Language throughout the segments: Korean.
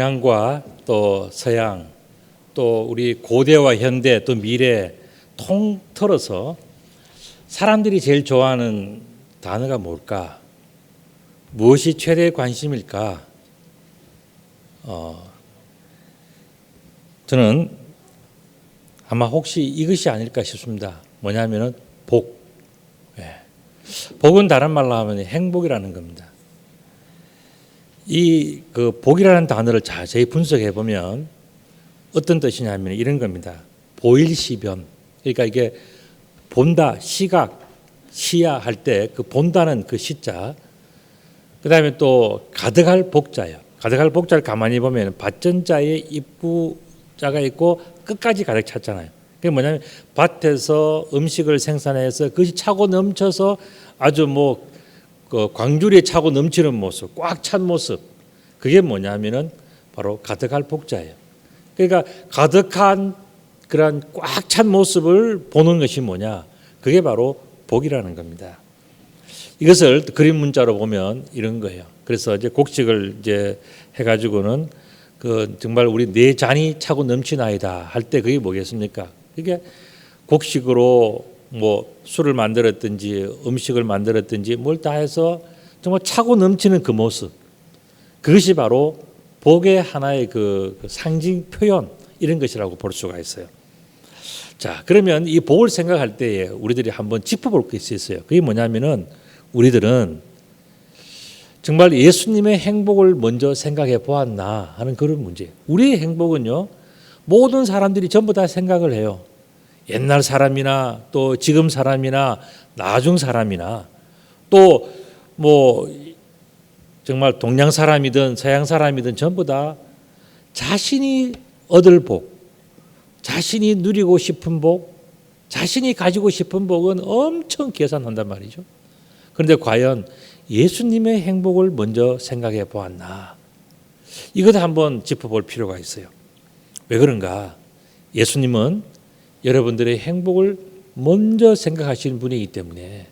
동양과 또 서양 또 우리 고대와 현대 또 미래 통틀어서 사람들이 제일 좋아하는 단어가 뭘까? 무엇이 최대 관심일까? 저는 아마 혹시 이것이 아닐까 싶습니다. 뭐냐면은 복. 복은 다른 말로 하면 행복이라는 겁니다. 이 복이라는 단어를 자세히 분석해 보면 어떤 뜻이냐면 이런 겁니다. 보일시변. 그러니까 이게 본다, 시각, 시야 할 때 그 본다는 그 시자. 그다음에 또 가득할 복자예요. 가득할 복자를 가만히 보면 밭전자에 입구자가 있고 끝까지 가득 찼잖아요. 그게 뭐냐면 밭에서 음식을 생산해서 그것이 차고 넘쳐서 아주 그 광주리에 차고 넘치는 모습, 꽉 찬 모습. 그게 뭐냐면은 바로 가득할 복자예요. 그러니까 가득한 그런 꽉 찬 모습을 보는 것이 뭐냐? 그게 바로 복이라는 겁니다. 이것을 그림 문자로 보면 이런 거예요. 그래서 이제 곡식을 이제 해가지고는 그 정말 우리 내 잔이 차고 넘치나이다 할 때 그게 뭐겠습니까? 그게 곡식으로 술을 만들었든지 음식을 만들었든지 뭘 다 해서 정말 차고 넘치는 그 모습. 그것이 바로 복의 하나의 그 상징 표현 이런 것이라고 볼 수가 있어요. 자, 그러면 이 복을 생각할 때에 우리들이 한번 짚어볼 것이 있어요. 그게 뭐냐면은 우리들은 정말 예수님의 행복을 먼저 생각해 보았나 하는 그런 문제예요. 우리의 행복은요, 모든 사람들이 전부 다 생각을 해요. 옛날 사람이나 또 지금 사람이나 나중 사람이나 또 정말 동양 사람이든 서양 사람이든 전부 다 자신이 얻을 복, 자신이 누리고 싶은 복, 자신이 가지고 싶은 복은 엄청 계산한단 말이죠. 그런데 과연 예수님의 행복을 먼저 생각해 보았나? 이것도 한번 짚어볼 필요가 있어요. 왜 그런가? 예수님은 여러분들의 행복을 먼저 생각하시는 분이기 때문에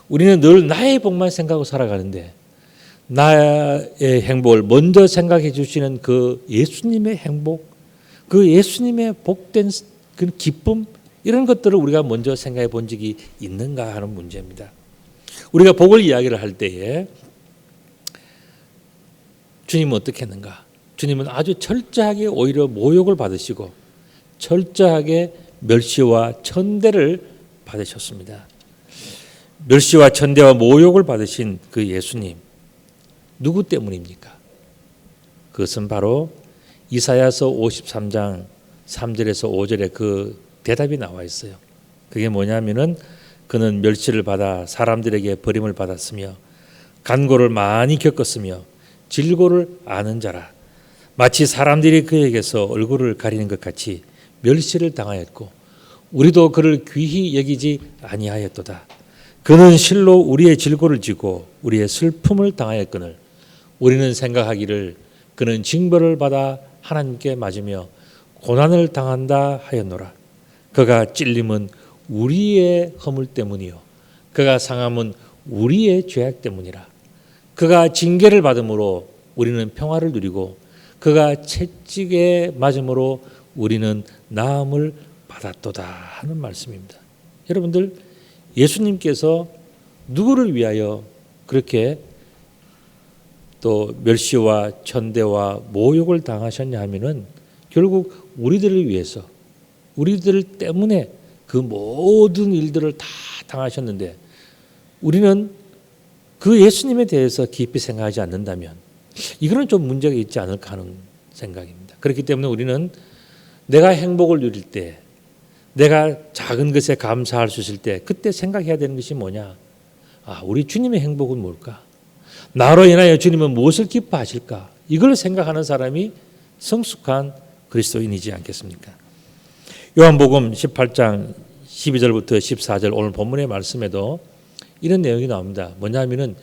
우리는 늘 나의 복만 생각하고 살아가는데 나의 행복을 먼저 생각해 주시는 그 예수님의 행복, 그 예수님의 복된 그 기쁨 이런 것들을 우리가 먼저 생각해 본 적이 있는가 하는 문제입니다. 우리가 복을 이야기를 할 때에 주님은 어떻게 했는가? 주님은 아주 철저하게 오히려 모욕을 받으시고 철저하게 멸시와 천대를 받으셨습니다. 멸시와 천대와 모욕을 받으신 그 예수님 누구 때문입니까? 그것은 바로 이사야서 53장 3절에서 5절에 그 대답이 나와 있어요. 그게 뭐냐면은 그는 멸시를 받아 사람들에게 버림을 받았으며 간고를 많이 겪었으며 질고를 아는 자라. 마치 사람들이 그에게서 얼굴을 가리는 것 같이 멸시를 당하였고 우리도 그를 귀히 여기지 아니하였도다. 그는 실로 우리의 질고를 지고 우리의 슬픔을 당하였거늘 우리는 생각하기를 그는 징벌을 받아 하나님께 맞으며 고난을 당한다 하였노라. 그가 찔림은 우리의 허물 때문이요 그가 상함은 우리의 죄악 때문이라. 그가 징계를 받음으로 우리는 평화를 누리고 그가 채찍에 맞음으로 우리는 나음을 받았도다 하는 말씀입니다. 여러분들 예수님께서 누구를 위하여 그렇게 또 멸시와 천대와 모욕을 당하셨냐 하면은 결국 우리들을 위해서 우리들 때문에 그 모든 일들을 다 당하셨는데 우리는 그 예수님에 대해서 깊이 생각하지 않는다면 이거는 좀 문제가 있지 않을까 하는 생각입니다. 그렇기 때문에 우리는 내가 행복을 누릴 때 내가 작은 것에 감사할 수 있을 때 그때 생각해야 되는 것이 뭐냐? 우리 주님의 행복은 뭘까? 나로 인하여 주님은 무엇을 기뻐하실까? 이걸 생각하는 사람이 성숙한 그리스도인이지 않겠습니까? 요한복음 18장 12절부터 14절 오늘 본문의 말씀에도 이런 내용이 나옵니다. 뭐냐면은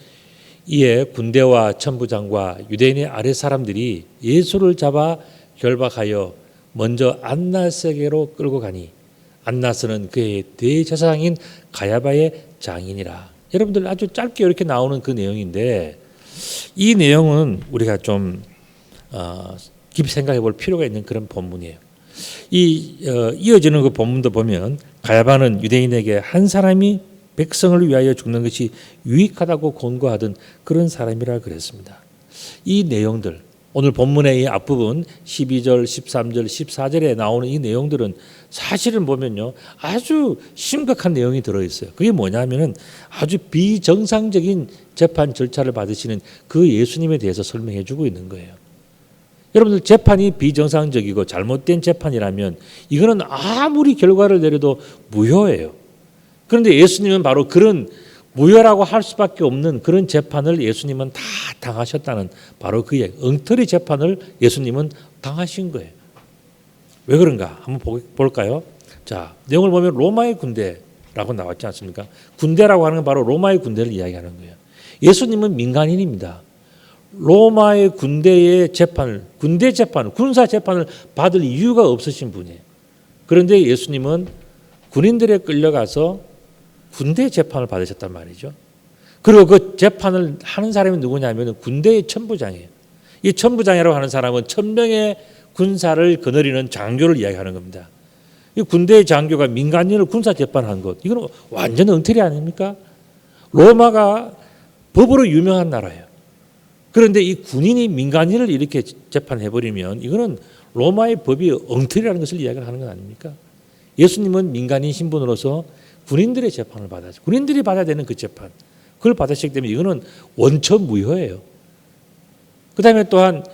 이에 군대와 천부장과 유대인의 아랫 사람들이 예수를 잡아 결박하여 먼저 안나스에게로 끌고 가니 안나스는 그의 대제사장인 가야바의 장인이라. 여러분들 아주 짧게 이렇게 나오는 그 내용인데 이 내용은 우리가 좀 깊이 생각해 볼 필요가 있는 그런 본문이에요. 이어지는 그 본문도 보면 가야바는 유대인에게 한 사람이 백성을 위하여 죽는 것이 유익하다고 권고하던 그런 사람이라 그랬습니다. 이 내용들, 오늘 본문의 이 앞부분 12절, 13절, 14절에 나오는 이 내용들은 사실은 보면요, 아주 심각한 내용이 들어있어요. 그게 뭐냐면은 아주 비정상적인 재판 절차를 받으시는 그 예수님에 대해서 설명해 주고 있는 거예요. 여러분들, 재판이 비정상적이고 잘못된 재판이라면 이거는 아무리 결과를 내려도 무효예요. 그런데 예수님은 바로 그런 무효라고 할 수밖에 없는 그런 재판을 예수님은 다 당하셨다는 바로 그 엉터리 재판을 예수님은 당하신 거예요. 왜 그런가 한번 볼까요? 자, 내용을 보면 로마의 군대라고 나왔지 않습니까? 군대라고 하는 건 바로 로마의 군대를 이야기하는 거예요. 예수님은 민간인입니다. 로마의 군대의 재판을, 군대 재판을, 군사 재판을 받을 이유가 없으신 분이에요. 그런데 예수님은 군인들에 끌려가서 군대 재판을 받으셨단 말이죠. 그리고 그 재판을 하는 사람이 누구냐면 군대의 천부장이에요. 이 천부장이라고 하는 사람은 1000명의 군사를 거느리는 장교를 이야기하는 겁니다. 이 군대의 장교가 민간인을 군사 재판한 것, 이건 완전 엉터리 아닙니까? 로마가 법으로 유명한 나라예요. 그런데 이 군인이 민간인을 이렇게 재판해버리면 이거는 로마의 법이 엉터리라는 것을 이야기하는 건 아닙니까? 예수님은 민간인 신분으로서 군인들의 재판을 받아서 군인들이 받아야 되는 그 재판, 그걸 받으시기 때문에 이거는 원천 무효예요. 그 다음에 또한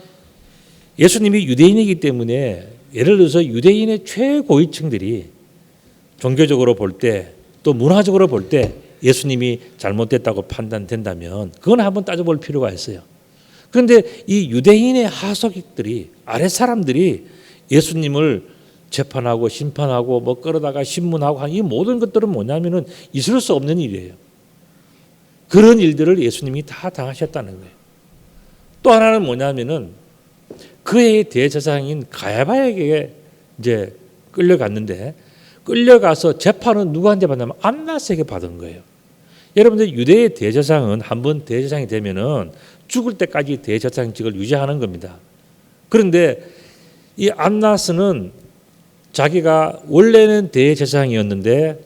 예수님이 유대인이기 때문에 예를 들어서 유대인의 최고위층들이 종교적으로 볼 때 또 문화적으로 볼 때 예수님이 잘못됐다고 판단된다면 그건 한번 따져볼 필요가 있어요. 그런데 이 유대인의 하속들이, 아랫사람들이 예수님을 재판하고 심판하고 뭐 끌어다가 신문하고 한 이 모든 것들은 뭐냐면은 있을 수 없는 일이에요. 그런 일들을 예수님이 다 당하셨다는 거예요. 또 하나는 뭐냐면은 그의 대제사장인 가야바에게 이제 끌려갔는데, 끌려가서 재판은 누구한테 받냐면 안나스에게 받은 거예요. 여러분들, 유대의 대제사장은 한번 대제사장이 되면은 죽을 때까지 대제사장직을 유지하는 겁니다. 그런데 이 안나스는 자기가 원래는 대제사장이었는데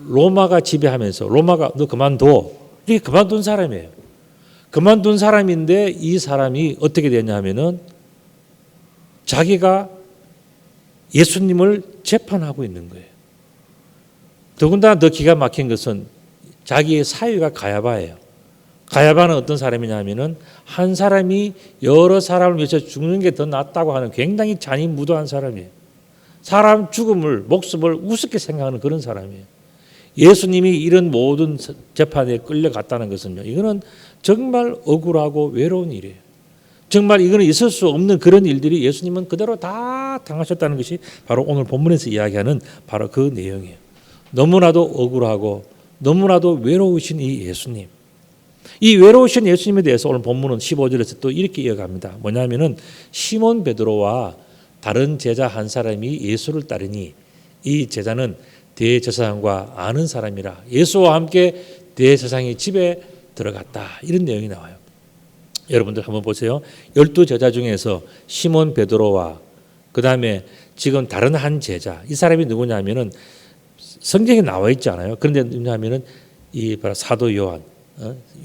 로마가 지배하면서 로마가 너 그만둬, 이렇게 그만둔 사람이에요. 그만둔 사람인데 이 사람이 어떻게 되냐 하면은 자기가 예수님을 재판하고 있는 거예요. 더군다나 더 기가 막힌 것은 자기의 사위가 가야바예요. 가야바는 어떤 사람이냐 하면은 한 사람이 여러 사람을 위해서 죽는 게 더 낫다고 하는 굉장히 잔인무도한 사람이에요. 사람 죽음을, 목숨을 우습게 생각하는 그런 사람이에요. 예수님이 이런 모든 재판에 끌려갔다는 것은요, 이거는 정말 억울하고 외로운 일이에요. 정말 이거는 있을 수 없는 그런 일들이 예수님은 그대로 다 당하셨다는 것이 바로 오늘 본문에서 이야기하는 바로 그 내용이에요. 너무나도 억울하고 너무나도 외로우신 이 예수님, 이 외로우신 예수님에 대해서 오늘 본문은 15절에서 또 이렇게 이어갑니다. 뭐냐면은 시몬 베드로와 다른 제자 한 사람이 예수를 따르니 이 제자는 대제사장과 아는 사람이라 예수와 함께 대제사장의 집에 들어갔다, 이런 내용이 나와요. 여러분들 한번 보세요. 12제자 중에서 시몬 베드로와 그 다음에 지금 다른 한 제자, 이 사람이 누구냐면은 성경에 나와 있지 않아요. 그런데 누구냐면은 이 바로 사도 요한,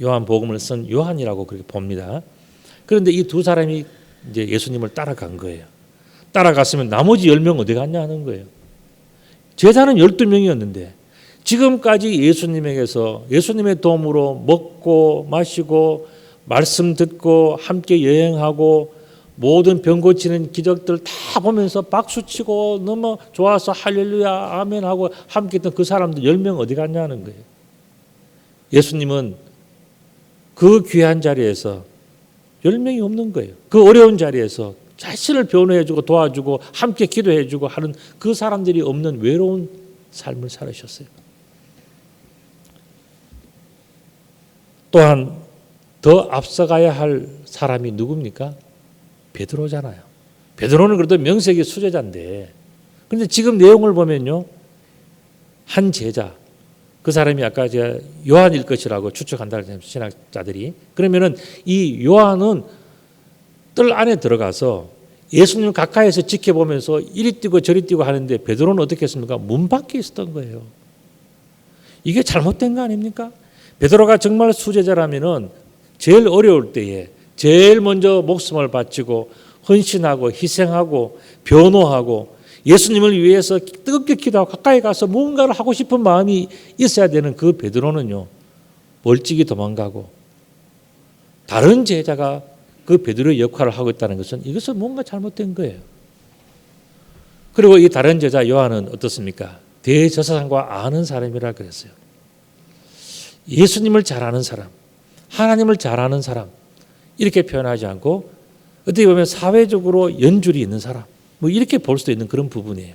요한 복음을 쓴 요한이라고 그렇게 봅니다. 그런데 이 두 사람이 이제 예수님을 따라간 거예요. 따라갔으면 나머지 10명 어디 갔냐 하는 거예요. 제자는 12명이었는데 지금까지 예수님에게서 예수님의 도움으로 먹고 마시고 말씀 듣고 함께 여행하고 모든 병 고치는 기적들 다 보면서 박수치고 너무 좋아서 할렐루야 아멘 하고 함께 했던 그 사람들 10명 어디 갔냐는 거예요. 예수님은 그 귀한 자리에서 10명이 없는 거예요. 그 어려운 자리에서 자신을 변호해주고 도와주고 함께 기도해주고 하는 그 사람들이 없는 외로운 삶을 살으셨어요. 또한 더 앞서가야 할 사람이 누굽니까? 베드로잖아요. 베드로는 그래도 명색이 수제자인데, 그런데 지금 내용을 보면요, 한 제자, 그 사람이 아까 제가 요한일 것이라고 추측한다는 신학자들이, 그러면은 이 요한은 뜰 안에 들어가서 예수님을 가까이에서 지켜보면서 이리 뛰고 저리 뛰고 하는데 베드로는 어떻게 했습니까? 문 밖에 있었던 거예요. 이게 잘못된 거 아닙니까? 베드로가 정말 수제자라면은 제일 어려울 때에 제일 먼저 목숨을 바치고 헌신하고 희생하고 변호하고 예수님을 위해서 뜨겁게 기도하고 가까이 가서 무언가를 하고 싶은 마음이 있어야 되는 그 베드로는요, 멀찍이 도망가고 다른 제자가 그 베드로의 역할을 하고 있다는 것은 이것은 뭔가 잘못된 거예요. 그리고 이 다른 제자 요한은 어떻습니까? 대제사장과 아는 사람이라 그랬어요. 예수님을 잘 아는 사람, 하나님을 잘 아는 사람, 이렇게 표현하지 않고 어떻게 보면 사회적으로 연줄이 있는 사람, 뭐 이렇게 볼 수도 있는 그런 부분이에요.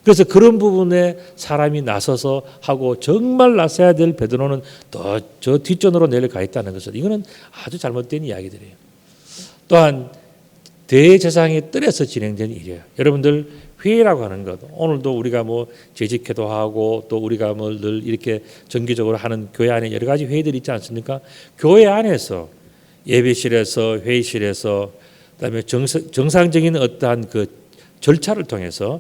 그래서 그런 부분에 사람이 나서서 하고 정말 나서야 될 베드로는 또 저 뒷전으로 내려가 있다는 것은 이거는 아주 잘못된 이야기들이에요. 또한 대제사장의 뜰에서 진행된 일이에요. 여러분들 회의라고 하는 것, 오늘도 우리가 뭐 재직회도 하고 또 우리가 뭐 늘 이렇게 정기적으로 하는 교회 안에 여러 가지 회의들이 있지 않습니까? 교회 안에서 예배실에서 회의실에서 그다음에 정상적인 어떠한 그 절차를 통해서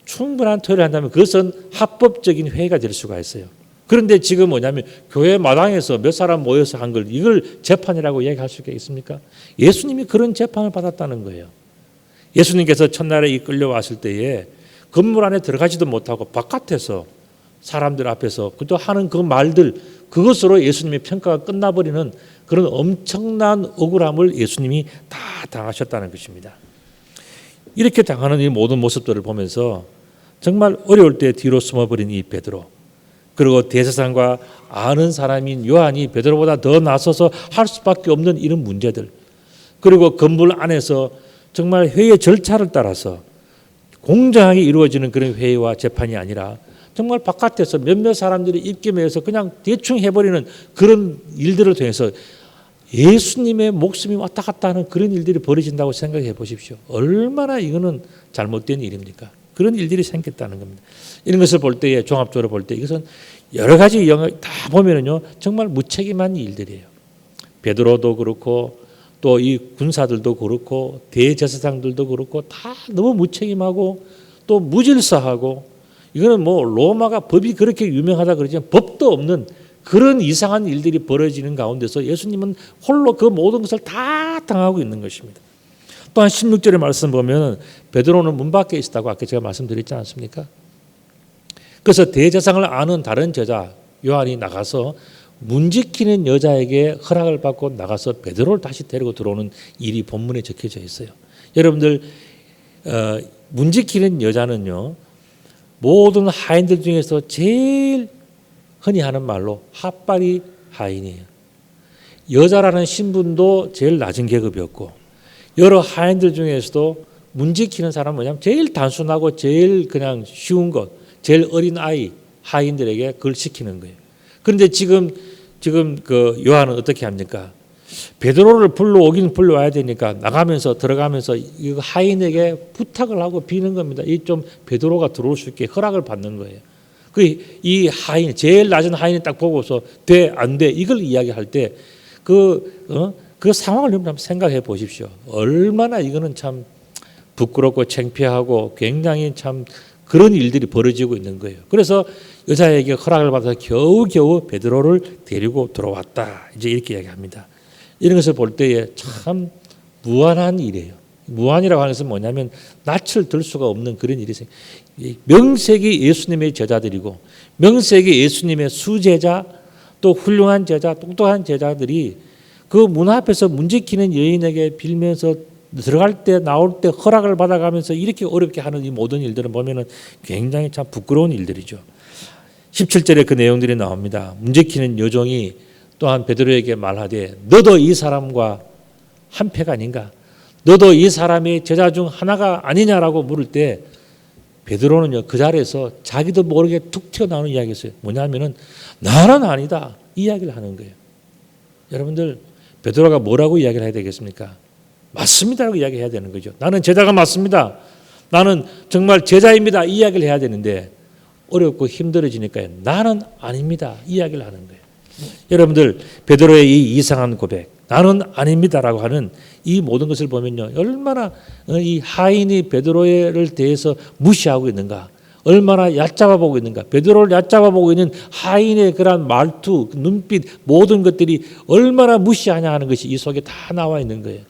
충분한 토의를 한다면 그것은 합법적인 회의가 될 수가 있어요. 그런데 지금 뭐냐면 교회 마당에서 몇 사람 모여서 한 걸 이걸 재판이라고 이야기할 수가 있습니까? 예수님이 그런 재판을 받았다는 거예요. 예수님께서 첫날에 이끌려왔을 때에 건물 안에 들어가지도 못하고 바깥에서 사람들 앞에서 그저 하는 그 말들 그것으로 예수님의 평가가 끝나버리는 그런 엄청난 억울함을 예수님이 다 당하셨다는 것입니다. 이렇게 당하는 이 모든 모습들을 보면서 정말 어려울 때 뒤로 숨어버린 이 베드로, 그리고 대제사장과 아는 사람인 요한이 베드로보다 더 나서서 할 수밖에 없는 이런 문제들, 그리고 건물 안에서 정말 회의 절차를 따라서 공정하게 이루어지는 그런 회의와 재판이 아니라 정말 바깥에서 몇몇 사람들이 입김해서 그냥 대충 해버리는 그런 일들을 통해서 예수님의 목숨이 왔다 갔다 하는 그런 일들이 벌어진다고 생각해 보십시오. 얼마나 이거는 잘못된 일입니까? 그런 일들이 생겼다는 겁니다. 이런 것을 볼 때에 종합적으로 볼 때 이것은 여러 가지 영역 다 보면은요 정말 무책임한 일들이에요. 베드로도 그렇고 또 이 군사들도 그렇고 대제사장들도 그렇고 다 너무 무책임하고 또 무질서하고 이거는 뭐 로마가 법이 그렇게 유명하다 그러지만 법도 없는 그런 이상한 일들이 벌어지는 가운데서 예수님은 홀로 그 모든 것을 다 당하고 있는 것입니다. 또한 16절의 말씀 보면 베드로는 문 밖에 있었다고 아까 제가 말씀드렸지 않습니까? 그래서 대제사장을 아는 다른 제자 요한이 나가서 문 지키는 여자에게 허락을 받고 나가서 베드로를 다시 데리고 들어오는 일이 본문에 적혀져 있어요. 여러분들 문 지키는 여자는요 모든 하인들 중에서 제일 흔히 하는 말로 핫바리 하인이에요. 여자라는 신분도 제일 낮은 계급이었고 여러 하인들 중에서도 문 지키는 사람은 뭐냐면 제일 단순하고 제일 그냥 쉬운 것, 제일 어린 아이 하인들에게 그걸 시키는 거예요. 그런데 지금 그 요한은 어떻게 합니까? 베드로를 불러와야 되니까 나가면서 들어가면서 이 하인에게 부탁을 하고 비는 겁니다. 이 좀 베드로가 들어올 수 있게 허락을 받는 거예요. 이 하인 제일 낮은 하인이 딱 보고서 돼 안 돼 이걸 이야기할 때 그 상황을 한번 생각해 보십시오. 얼마나 이거는 참 부끄럽고 창피하고 굉장히 참 그런 일들이 벌어지고 있는 거예요. 그래서 여자에게 허락을 받아서 겨우겨우 베드로를 데리고 들어왔다. 이제 이렇게 이야기합니다. 이런 것을 볼 때에 참 무한한 일이에요. 무한이라고 하는 것은 뭐냐면 낯을 들 수가 없는 그런 일이 생겨요. 명색이 예수님의 제자들이고 명색이 예수님의 수제자 또 훌륭한 제자 똑똑한 제자들이 그 문 앞에서 문 지키는 여인에게 빌면서 들어갈 때 나올 때 허락을 받아가면서 이렇게 어렵게 하는 이 모든 일들을 보면은 굉장히 참 부끄러운 일들이죠. 17절에 그 내용들이 나옵니다. 문 지키는 여종이 또한 베드로에게 말하되 너도 이 사람과 한 패가 아닌가? 너도 이 사람의 제자 중 하나가 아니냐라고 물을 때 베드로는요 그 자리에서 자기도 모르게 툭 튀어나오는 이야기였어요. 뭐냐면은 나는 아니다 이 이야기를 하는 거예요. 여러분들 베드로가 뭐라고 이야기를 해야 되겠습니까? 맞습니다라고 이야기해야 되는 거죠. 나는 제자가 맞습니다. 나는 정말 제자입니다. 이 이야기를 해야 되는데 어렵고 힘들어지니까 나는 아닙니다. 이 이야기를 하는 거예요. 여러분들 베드로의 이 이상한 고백 나는 아닙니다라고 하는 이 모든 것을 보면요, 얼마나 이 하인이 베드로를 대해서 무시하고 있는가, 얼마나 얕잡아 보고 있는가. 베드로를 얕잡아 보고 있는 하인의 그러한 말투, 눈빛, 모든 것들이 얼마나 무시하냐 하는 것이 이 속에 다 나와 있는 거예요.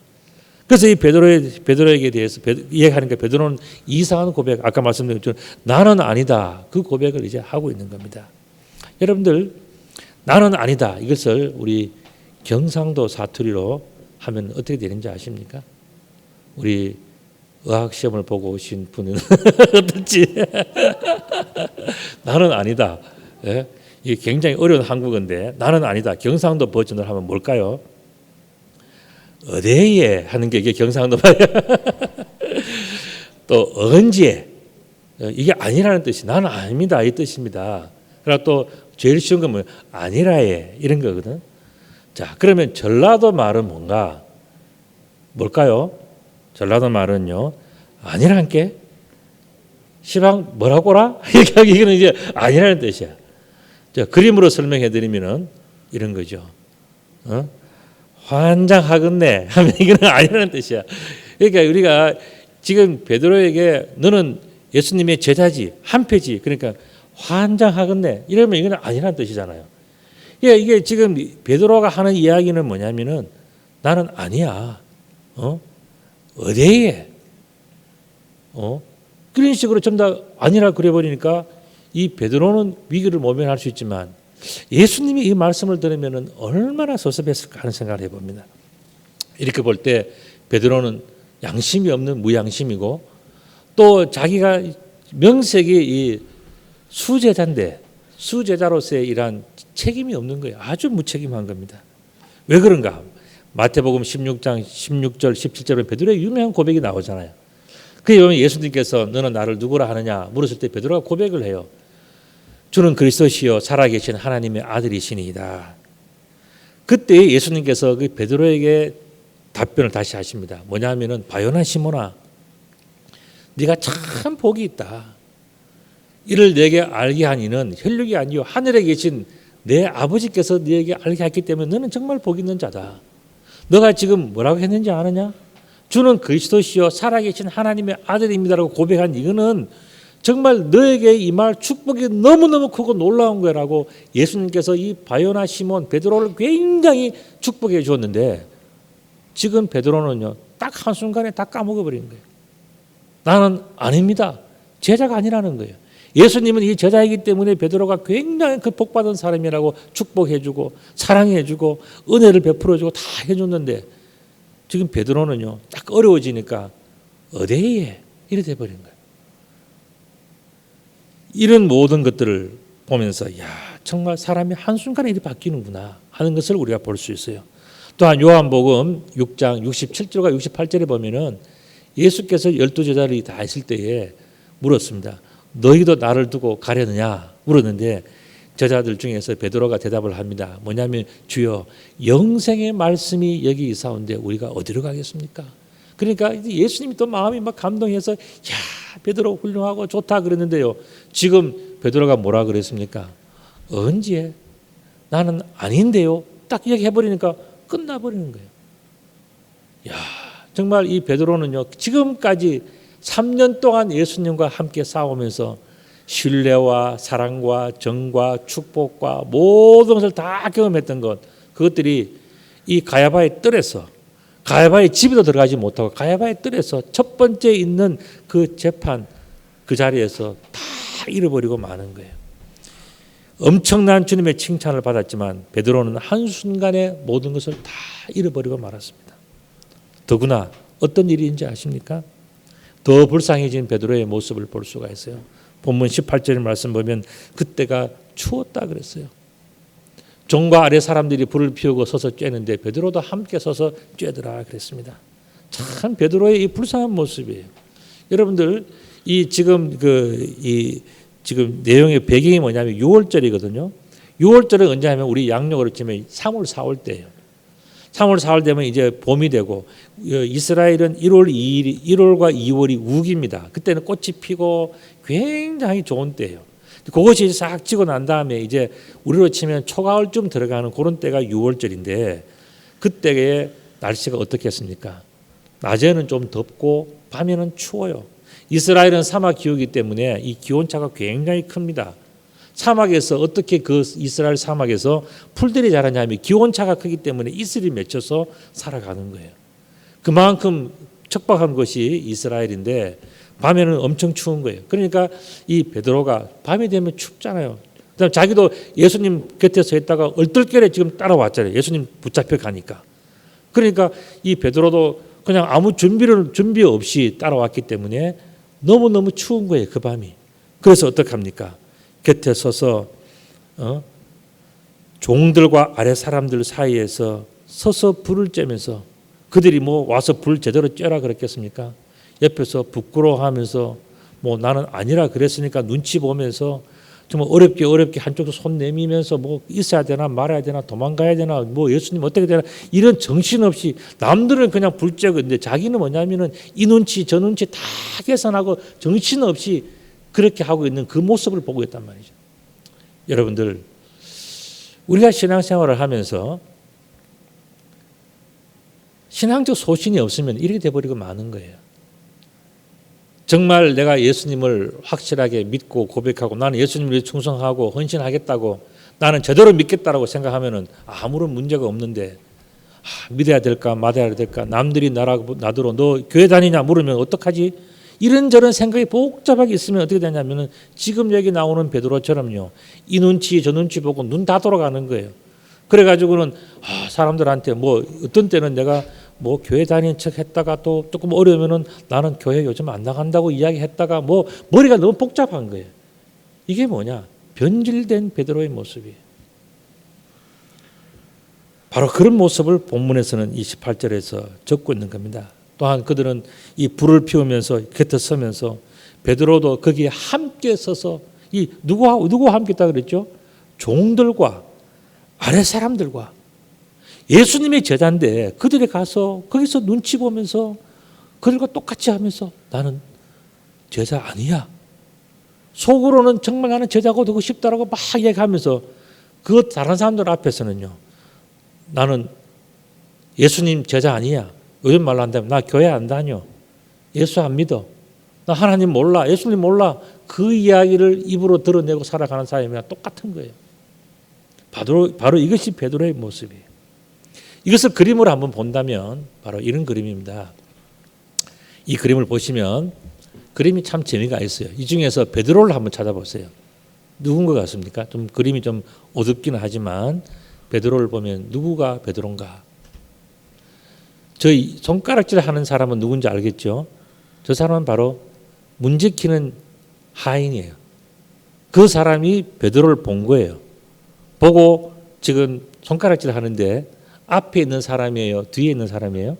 그래서 이 베드로에게 대해서 이야기하니까 베드로는 이상한 고백, 아까 말씀드린 것처럼 나는 아니다, 그 고백을 이제 하고 있는 겁니다. 여러분들, 나는 아니다, 이것을 우리 경상도 사투리로 하면 어떻게 되는지 아십니까? 우리 의학시험을 보고 오신 분은 어떨지. 나는 아니다. 예? 이게 굉장히 어려운 한국어인데 나는 아니다. 경상도 버전을 하면 뭘까요? 어디에 하는 게 이게 경상도 말이야. 또 언제, 이게 아니라는 뜻이 나는 아닙니다 이 뜻입니다. 그리고 또 제일 쉬운 건 뭐예요? 아니라에 이런 거거든. 자, 그러면 전라도 말은 뭔가? 뭘까요? 전라도 말은요, 아니란 게 시방 뭐라고라? 이거는 이제 아니라는 뜻이야. 자, 그림으로 설명해 드리면은 이런 거죠. 환장하겠네 하면 이거는 아니라는 뜻이야. 그러니까 우리가 지금 베드로에게 너는 예수님의 제자지, 한패지, 그러니까 환장하겠네 이러면 이거는 아니라는 뜻이잖아요. 이게 지금 베드로가 하는 이야기는 뭐냐면은 나는 아니야. 어디에? 그런 식으로 전부 다 아니라 그래버리니까 이 베드로는 위기를 모면할 수 있지만 예수님이 이 말씀을 들으면 얼마나 섭섭했을까 하는 생각을 해봅니다. 이렇게 볼 때 베드로는 양심이 없는 무양심이고 또 자기가 명색이 이 수제자인데 수제자로서의 이러한 책임이 없는 거예요. 아주 무책임한 겁니다. 왜 그런가? 마태복음 16장 16절 17절에 베드로의 유명한 고백이 나오잖아요. 그에 보면 예수님께서 너는 나를 누구라 하느냐 물었을 때 베드로가 고백을 해요. 주는 그리스도시요 살아계신 하나님의 아들이시니이다. 그때 예수님께서 그 베드로에게 답변을 다시 하십니다. 뭐냐 하면은 바요나 시몬아, 네가 참 복이 있다. 이를 내게 알게 하니는 혈육이 아니요 하늘에 계신 내 아버지께서 네게 알게 했기 때문에 너는 정말 복 있는 자다. 너가 지금 뭐라고 했는지 아느냐? 주는 그리스도시요 살아계신 하나님의 아들입니다라고 고백한 이거는 정말 너에게 임할 축복이 너무너무 크고 놀라운 거라고 예수님께서 이 바요나 시몬 베드로를 굉장히 축복해 주었는데 지금 베드로는요 딱 한순간에 다 까먹어버린 거예요. 나는 아닙니다. 제자가 아니라는 거예요. 예수님은 이 제자이기 때문에 베드로가 굉장히 그 복받은 사람이라고 축복해주고 사랑해주고 은혜를 베풀어주고 다 해줬는데 지금 베드로는요 딱 어려워지니까 어디에 이래 돼버린 거예요. 이런 모든 것들을 보면서 야 정말 사람이 한순간에 이렇게 바뀌는구나 하는 것을 우리가 볼 수 있어요. 또한 요한복음 6장 67절과 68절에 보면은 예수께서 12제자들이 다 있을 때에 물었습니다. 너희도 나를 두고 가려느냐 물었는데 제자들 중에서 베드로가 대답을 합니다. 뭐냐면 주여 영생의 말씀이 여기 있사온데 우리가 어디로 가겠습니까? 그러니까 예수님이 또 마음이 막 감동해서 야 베드로 훌륭하고 좋다 그랬는데요. 지금 베드로가 뭐라 그랬습니까? 언제? 나는 아닌데요. 딱 얘기해버리니까 끝나버리는 거예요. 야 정말 이 베드로는요 지금까지 3년 동안 예수님과 함께 싸우면서 신뢰와 사랑과 정과 축복과 모든 것을 다 경험했던 것 그것들이 이 가야바의 뜰에서 가야바의 집에도 들어가지 못하고 가야바의 뜰에서 첫 번째 있는 그 재판 그 자리에서 다 잃어버리고 마는 거예요. 엄청난 주님의 칭찬을 받았지만 베드로는 한순간에 모든 것을 다 잃어버리고 말았습니다. 더구나 어떤 일인지 아십니까? 더 불쌍해진 베드로의 모습을 볼 수가 있어요. 본문 18절 말씀 보면 그때가 추웠다 그랬어요. 종과 아래 사람들이 불을 피우고 서서 쬐는데 베드로도 함께 서서 쬐더라 그랬습니다. 참 베드로의 이 불쌍한 모습이에요. 여러분들 이 지금 지금 내용의 배경이 뭐냐면 6월절이거든요. 6월절은 언제 하면 우리 양력으로 치면 3월 4월 때예요. 3월 4월 되면 이제 봄이 되고 이스라엘은 1월과 2월이 우기입니다. 그때는 꽃이 피고 굉장히 좋은 때예요. 그것이 싹 지고 난 다음에 이제 우리로 치면 초가을쯤 들어가는 그런 때가 6월절인데 그때의 날씨가 어떻겠습니까? 낮에는 좀 덥고 밤에는 추워요. 이스라엘은 사막 기후이기 때문에 이 기온차가 굉장히 큽니다. 사막에서 어떻게 그 이스라엘 사막에서 풀들이 자라냐면 기온차가 크기 때문에 이슬이 맺혀서 살아가는 거예요. 그만큼 척박한 것이 이스라엘인데 밤에는 엄청 추운 거예요. 그러니까 이 베드로가 밤이 되면 춥잖아요. 그다음 자기도 예수님 곁에서 있다가 얼떨결에 지금 따라왔잖아요. 예수님 붙잡혀 가니까. 그러니까 이 베드로도 그냥 아무 준비 없이 따라왔기 때문에 너무너무 추운 거예요. 그 밤이. 그래서 어떡합니까? 곁에 서서 종들과 아래 사람들 사이에서 서서 불을 쬐면서 그들이 뭐 와서 불 제대로 쬐라 그랬겠습니까? 옆에서 부끄러워하면서 뭐 나는 아니라 그랬으니까 눈치 보면서 정말 어렵게 한쪽으로 손 내미면서 뭐 있어야 되나 말아야 되나 도망가야 되나 뭐 예수님 어떻게 되나 이런 정신없이 남들은 그냥 불 쬐고 있는데 자기는 뭐냐면은 이 눈치 저 눈치 다 계산하고 정신없이 그렇게 하고 있는 그 모습을 보고 있단 말이죠. 여러분들 우리가 신앙생활을 하면서 신앙적 소신이 없으면 이렇게 돼버리고 마는 거예요. 정말 내가 예수님을 확실하게 믿고 고백하고 나는 예수님을 위해 충성하고 헌신하겠다고 나는 제대로 믿겠다라고 생각하면은 아무런 문제가 없는데 믿어야 될까 말아야 될까 남들이 나더러 너 교회 다니냐 물으면 어떡하지? 이런저런 생각이 복잡하게 있으면 어떻게 되냐면은 지금 여기 나오는 베드로처럼요. 이 눈치 저 눈치 보고 눈 다 돌아가는 거예요. 그래가지고는 사람들한테 뭐 어떤 때는 내가 뭐 교회 다니는 척 했다가 또 조금 어려우면은 나는 교회 요즘 안 나간다고 이야기했다가 뭐 머리가 너무 복잡한 거예요. 이게 뭐냐? 변질된 베드로의 모습이에요. 바로 그런 모습을 본문에서는 28절에서 적고 있는 겁니다. 또한 그들은 이 불을 피우면서 곁에 서면서 베드로도 거기에 함께 서서 이 누구와 함께 있다 그랬죠? 종들과 아래 사람들과 예수님의 제자인데 그들이 가서 거기서 눈치 보면서 그들과 똑같이 하면서 나는 제자 아니야. 속으로는 정말 나는 제자가 되고 싶다라고 막 얘기하면서 그 다른 사람들 앞에서는요. 나는 예수님 제자 아니야. 요즘 말로 한다면 나 교회 안 다녀. 예수 안 믿어. 나 하나님 몰라. 예수님 몰라. 그 이야기를 입으로 드러내고 살아가는 사람이랑 똑같은 거예요. 바로 이것이 베드로의 모습이에요. 이것을 그림으로 한번 본다면 바로 이런 그림입니다. 이 그림을 보시면 그림이 참 재미가 있어요. 이 중에서 베드로를 한번 찾아보세요. 누군 것 같습니까? 좀 그림이 좀 어둡기는 하지만 베드로를 보면 누구가 베드로인가? 저희 손가락질 하는 사람은 누군지 알겠죠? 저 사람은 바로 문지키는 하인이에요. 그 사람이 베드로를 본 거예요. 보고 지금 손가락질 하는데 앞에 있는 사람이에요? 뒤에 있는 사람이에요?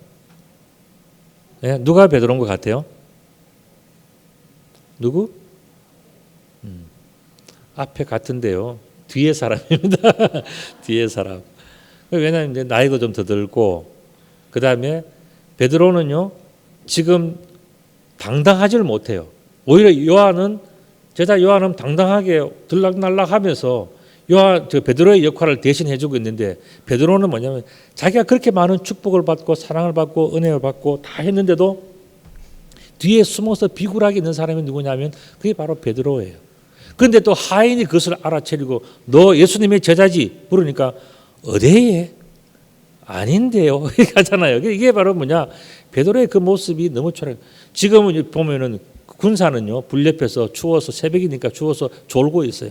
네, 누가 베드로인 것 같아요? 누구? 앞에 같은데요. 뒤에 사람입니다. 뒤에 사람. 왜냐하면 이제 나이도 좀 더 들고 그 다음에 베드로는요 지금 당당하지를 못해요. 오히려 제자 요한은 당당하게 들락날락하면서 베드로의 역할을 대신 해주고 있는데 베드로는 뭐냐면 자기가 그렇게 많은 축복을 받고 사랑을 받고 은혜를 받고 다 했는데도 뒤에 숨어서 비굴하게 있는 사람이 누구냐면 그게 바로 베드로예요. 그런데 또 하인이 그것을 알아채리고 너 예수님의 제자지? 물으니까 어디에? 아닌데요. 이렇게 하잖아요. 이게 바로 뭐냐? 베드로의 그 모습이 너무 초라해요. 지금은 보면은 군사는요 불 옆에서 추워서 새벽이니까 추워서 졸고 있어요.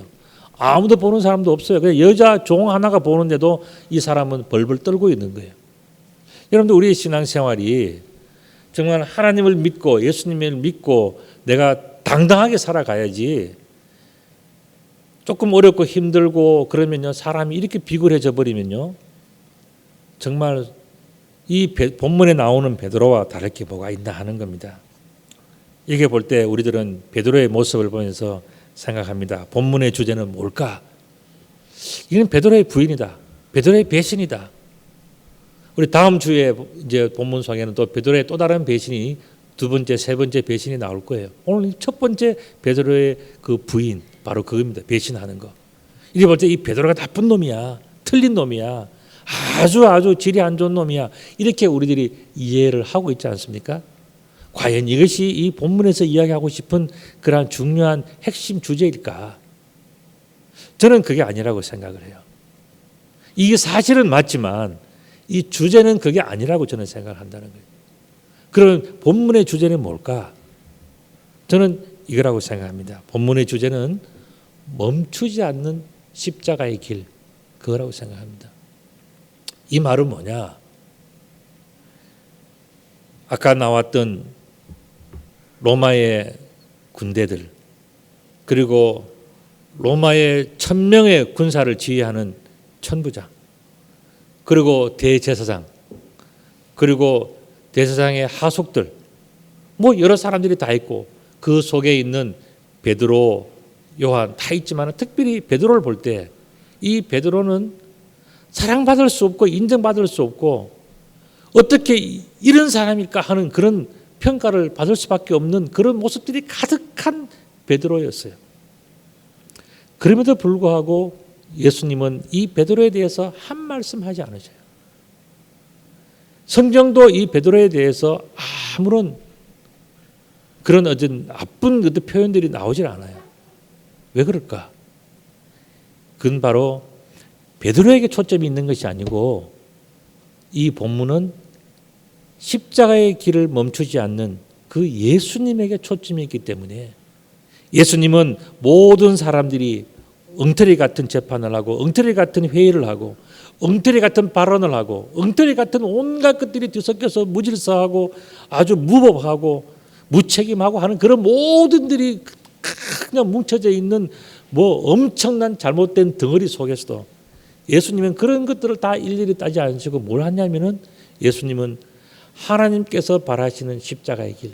아무도 보는 사람도 없어요. 그냥 여자 종 하나가 보는데도 이 사람은 벌벌 떨고 있는 거예요. 여러분들 우리의 신앙생활이 정말 하나님을 믿고 예수님을 믿고 내가 당당하게 살아가야지 조금 어렵고 힘들고 그러면요 사람이 이렇게 비굴해져 버리면요 정말 이 본문에 나오는 베드로와 다를 게 뭐가 있나 하는 겁니다. 이게 볼 때 우리들은 베드로의 모습을 보면서 생각합니다. 본문의 주제는 뭘까? 이건 베드로의 부인이다. 베드로의 배신이다. 우리 다음 주에 이제 본문 속에는 또 베드로의 또 다른 배신이 두 번째, 세 번째 배신이 나올 거예요. 오늘 첫 번째 베드로의 그 부인 바로 그겁니다. 배신하는 거. 이래 볼 때 이 베드로가 나쁜 놈이야. 틀린 놈이야. 아주 질이 안 좋은 놈이야. 이렇게 우리들이 이해를 하고 있지 않습니까? 과연 이것이 이 본문에서 이야기하고 싶은 그러한 중요한 핵심 주제일까? 저는 그게 아니라고 생각을 해요. 이게 사실은 맞지만 이 주제는 그게 아니라고 저는 생각을 한다는 거예요. 그럼 본문의 주제는 뭘까? 저는 이거라고 생각합니다. 본문의 주제는 멈추지 않는 십자가의 길, 그거라고 생각합니다. 이 말은 뭐냐? 아까 나왔던 로마의 군대들, 그리고 로마의 1000명의 군사를 지휘하는 천부장, 그리고 대제사장, 그리고 대제사장의 하속들, 뭐 여러 사람들이 다 있고 그 속에 있는 베드로, 요한 다 있지만 특별히 베드로를 볼 때 이 베드로는 사랑받을 수 없고 인정받을 수 없고 어떻게 이런 사람일까 하는 그런 평가를 받을 수밖에 없는 그런 모습들이 가득한 베드로였어요. 그럼에도 불구하고 예수님은 이 베드로에 대해서 한 말씀 하지 않으셔요. 성경도 이 베드로에 대해서 아무런 그런 어떤 나쁜 표현들이 나오질 않아요. 왜 그럴까? 그건 바로 베드로에게 초점이 있는 것이 아니고 이 본문은 십자가의 길을 멈추지 않는 그 예수님에게 초점이 있기 때문에 예수님은 모든 사람들이 엉터리 같은 재판을 하고 엉터리 같은 회의를 하고 엉터리 같은 발언을 하고 엉터리 같은 온갖 것들이 뒤섞여서 무질서하고 아주 무법하고 무책임하고 하는 그런 모든들이 그냥 뭉쳐져 있는 뭐 엄청난 잘못된 덩어리 속에서도 예수님은 그런 것들을 다 일일이 따지 않으시고 뭘 하냐면은 예수님은 하나님께서 바라시는 십자가의 길,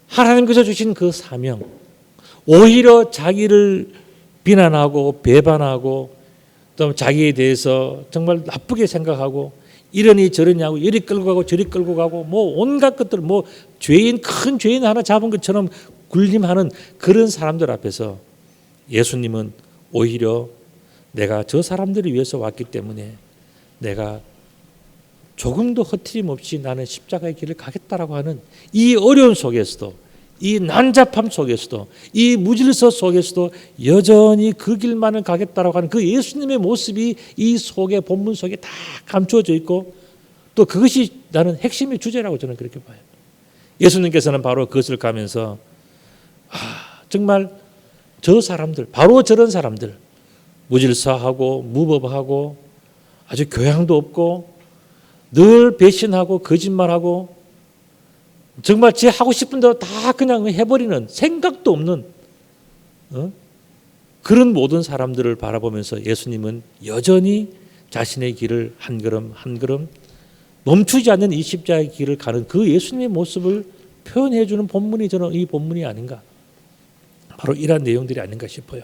하나님께서 주신 그 사명, 오히려 자기를 비난하고 배반하고 또 자기에 대해서 정말 나쁘게 생각하고 이러니 저러니 하고 이리 끌고 가고 저리 끌고 가고 뭐 온갖 것들 뭐 큰 죄인 하나 잡은 것처럼 군림하는 그런 사람들 앞에서 예수님은 오히려 내가 저 사람들을 위해서 왔기 때문에 내가 조금도 허트림 없이 나는 십자가의 길을 가겠다라고 하는 이 어려운 속에서도 이 난잡함 속에서도 이 무질서 속에서도 여전히 그 길만을 가겠다라고 하는 그 예수님의 모습이 이 속에 본문 속에 다 감추어져 있고 또 그것이 나는 핵심의 주제라고 저는 그렇게 봐요. 예수님께서는 바로 그것을 가면서 정말 저 사람들, 바로 저런 사람들, 무질서하고 무법하고 아주 교양도 없고 늘 배신하고 거짓말하고 정말 지 하고 싶은 대로 다 그냥 해버리는 생각도 없는 그런 모든 사람들을 바라보면서 예수님은 여전히 자신의 길을 한 걸음 한 걸음 멈추지 않는 이 십자가의 길을 가는 그 예수님의 모습을 표현해 주는 본문이 저는 이 본문이 아닌가, 바로 이러한 내용들이 아닌가 싶어요.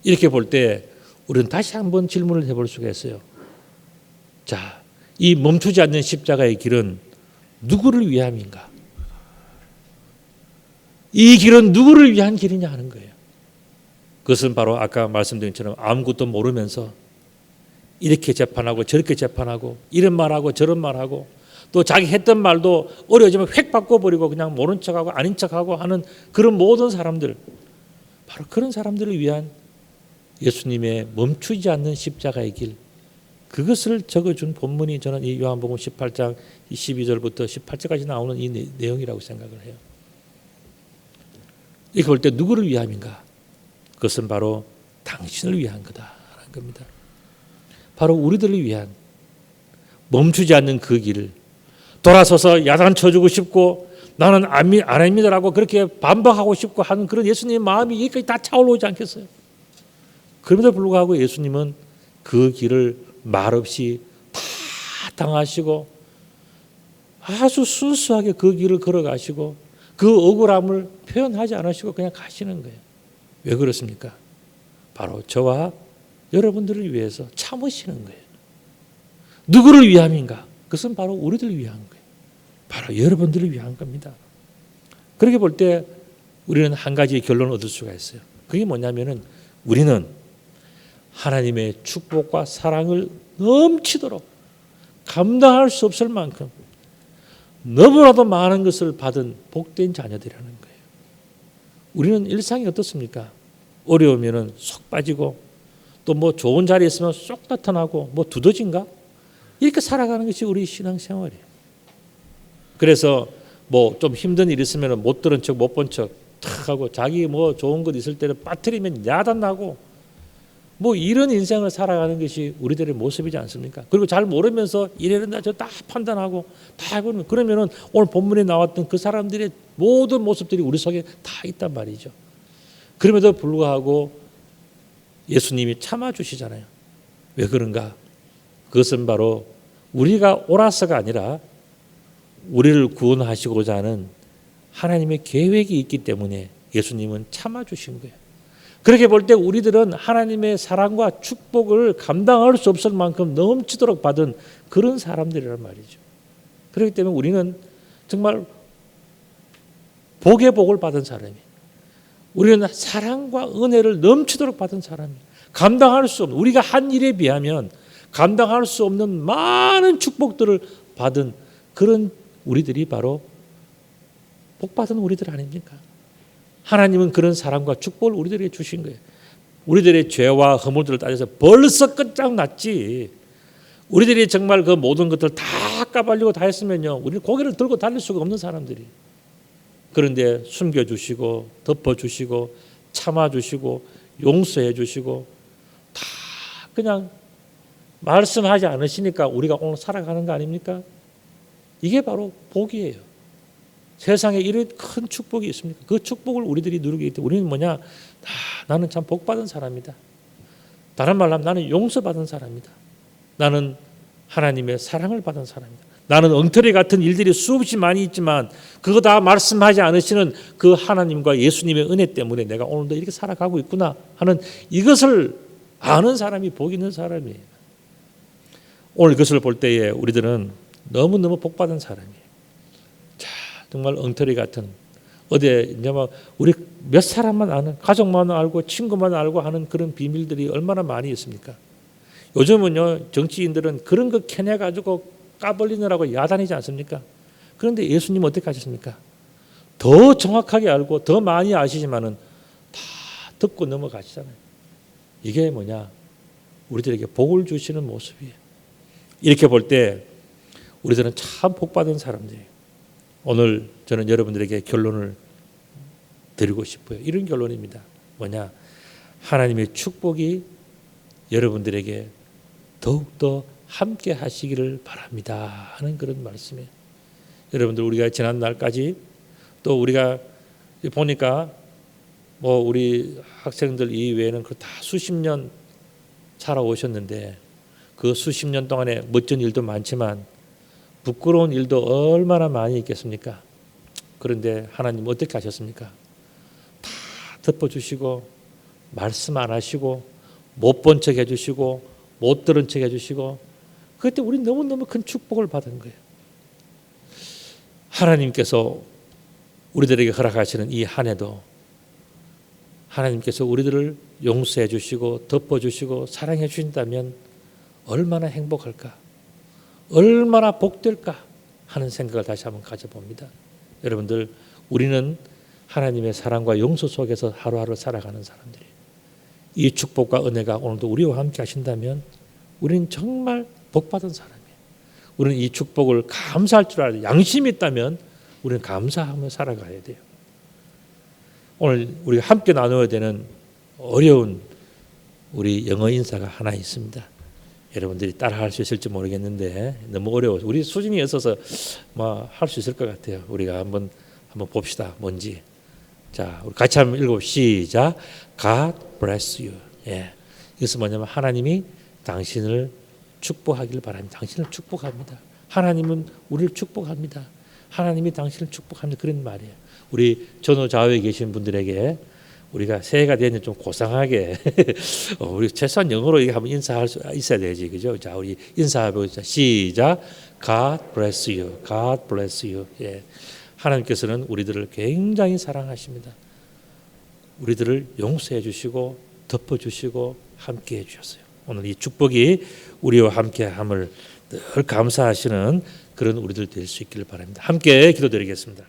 이렇게 볼 때 우리는 다시 한번 질문을 해볼 수가 있어요. 자, 이 멈추지 않는 십자가의 길은 누구를 위함인가? 이 길은 누구를 위한 길이냐 하는 거예요. 그것은 바로 아까 말씀드린 것처럼 아무것도 모르면서 이렇게 재판하고 저렇게 재판하고 이런 말하고 저런 말하고 또 자기 했던 말도 어려워지면 획 바꿔버리고 그냥 모른 척하고 아닌 척하고 하는 그런 모든 사람들, 바로 그런 사람들을 위한 예수님의 멈추지 않는 십자가의 길, 그것을 적어준 본문이 저는 이 요한복음 18장 12절부터 18절까지 나오는 이 내용이라고 생각을 해요. 이렇게 볼 때 누구를 위함인가? 그것은 바로 당신을 위한 거다라는 겁니다. 바로 우리들을 위한, 멈추지 않는 그 길을 돌아서서 야단쳐주고 싶고 나는 안 합니다라고 그렇게 반박하고 싶고 하는 그런 예수님의 마음이 여기까지 다 차올라오지 않겠어요? 그럼에도 불구하고 예수님은 그 길을 말없이 다 당하시고 아주 순수하게 그 길을 걸어가시고 그 억울함을 표현하지 않으시고 그냥 가시는 거예요. 왜 그렇습니까? 바로 저와 여러분들을 위해서 참으시는 거예요. 누구를 위함인가? 그것은 바로 우리들을 위한 거예요. 바로 여러분들을 위한 겁니다. 그렇게 볼 때 우리는 한 가지 결론을 얻을 수가 있어요. 그게 뭐냐면은 우리는 하나님의 축복과 사랑을 넘치도록 감당할 수 없을 만큼 너무나도 많은 것을 받은 복된 자녀들이라는 거예요. 우리는 일상이 어떻습니까? 어려우면 쏙 빠지고 또 뭐 좋은 자리에 있으면 쏙 나타나고 뭐 두더진가? 이렇게 살아가는 것이 우리 신앙생활이에요. 그래서 뭐 좀 힘든 일 있으면 못 들은 척 못 본 척 탁 하고 자기 뭐 좋은 것 있을 때는 빠뜨리면 야단나고 뭐 이런 인생을 살아가는 것이 우리들의 모습이지 않습니까? 그리고 잘 모르면서 이래는다 저 다 판단하고 다 하고는 그러면은 오늘 본문에 나왔던 그 사람들의 모든 모습들이 우리 속에 다 있단 말이죠. 그럼에도 불구하고 예수님이 참아주시잖아요. 왜 그런가? 그것은 바로 우리가 옳아서가 아니라 우리를 구원하시고자 하는 하나님의 계획이 있기 때문에 예수님은 참아주신 거예요. 그렇게 볼 때 우리들은 하나님의 사랑과 축복을 감당할 수 없을 만큼 넘치도록 받은 그런 사람들이란 말이죠. 그렇기 때문에 우리는 정말 복의 복을 받은 사람이에요. 우리는 사랑과 은혜를 넘치도록 받은 사람이에요. 감당할 수 없는, 우리가 한 일에 비하면 감당할 수 없는 많은 축복들을 받은 그런 우리들이 바로 복받은 우리들 아닙니까? 하나님은 그런 사랑과 축복을 우리들에게 주신 거예요. 우리들의 죄와 허물들을 따져서 벌써 끝장났지. 우리들이 정말 그 모든 것들 다 까발리고 다 했으면요, 우리는 고개를 들고 달릴 수가 없는 사람들이. 그런데 숨겨주시고 덮어주시고 참아주시고 용서해주시고 다 그냥 말씀하지 않으시니까 우리가 오늘 살아가는 거 아닙니까? 이게 바로 복이에요. 세상에 이런 큰 축복이 있습니까? 그 축복을 우리들이 누리기 때문에 우리는 뭐냐? 나는 참 복받은 사람이다. 다른 말로 하면 나는 용서받은 사람이다. 나는 하나님의 사랑을 받은 사람이다. 나는 엉터리 같은 일들이 수없이 많이 있지만 그거 다 말씀하지 않으시는 그 하나님과 예수님의 은혜 때문에 내가 오늘도 이렇게 살아가고 있구나 하는 이것을 아는 사람이 복 있는 사람이에요. 오늘 이것을 볼 때에 우리들은 너무너무 복받은 사람이에요. 자, 정말 엉터리 같은 어디에 이제 막 우리 몇 사람만 아는, 가족만 알고 친구만 알고 하는 그런 비밀들이 얼마나 많이 있습니까? 요즘은요, 정치인들은 그런 거 캐내 가지고 까벌리느라고 야단이지 않습니까? 그런데 예수님 어떻게 하셨습니까? 더 정확하게 알고 더 많이 아시지만은 다 듣고 넘어가시잖아요. 이게 뭐냐? 우리들에게 복을 주시는 모습이에요. 이렇게 볼 때 우리들은 참 복받은 사람들이에요. 오늘 저는 여러분들에게 결론을 드리고 싶어요. 이런 결론입니다. 뭐냐? 하나님의 축복이 여러분들에게 더욱더 함께 하시기를 바랍니다 하는 그런 말씀이에요. 여러분들, 우리가 지난 날까지 또 우리가 보니까 뭐 우리 학생들 이외에는 다 수십 년 살아오셨는데 그 수십 년 동안에 멋진 일도 많지만 부끄러운 일도 얼마나 많이 있겠습니까? 그런데 하나님 어떻게 하셨습니까? 다 덮어주시고 말씀 안 하시고 못 본 척 해주시고 못 들은 척 해주시고 그때 우리는 너무너무 큰 축복을 받은 거예요. 하나님께서 우리들에게 허락하시는 이 한 해도 하나님께서 우리들을 용서해 주시고 덮어 주시고 사랑해 주신다면 얼마나 행복할까, 얼마나 복될까 하는 생각을 다시 한번 가져봅니다. 여러분들, 우리는 하나님의 사랑과 용서 속에서 하루하루 살아가는 사람들이에요. 이 축복과 은혜가 오늘도 우리와 함께 하신다면 우리는 정말 복받은 사람이에요. 우리는 이 축복을 감사할 줄 알아야 돼요. 양심이 있다면 우리는 감사하며 살아가야 돼요. 오늘 우리가 함께 나누어야 되는 어려운 우리 영어 인사가 하나 있습니다. 여러분들이 따라 할 수 있을지 모르겠는데 너무 어려워서 우리 수준이 있어서 뭐 할 수 있을 것 같아요. 우리가 한번 봅시다. 뭔지. 자, 우리 같이 한번 읽어 시작. God bless you. 예. 이것은 뭐냐면 하나님이 당신을 축복하기를 바랍니다. 당신을 축복합니다. 하나님은 우리를 축복합니다. 하나님이 당신을 축복합니다. 그런 말이에요. 우리 전후 좌우에 계신 분들에게 우리가 새해가 되면 좀 고상하게 우리 최소한 영어로 이게 한번 인사할 수 있어야 되지, 그죠? 자, 우리 인사해보자. 시작. God bless you. God bless you. 예. 하나님께서는 우리들을 굉장히 사랑하십니다. 우리들을 용서해 주시고 덮어 주시고 함께 해 주셨어요. 오늘 이 축복이 우리와 함께함을 늘 감사하시는 그런 우리들 될 수 있기를 바랍니다. 함께 기도드리겠습니다.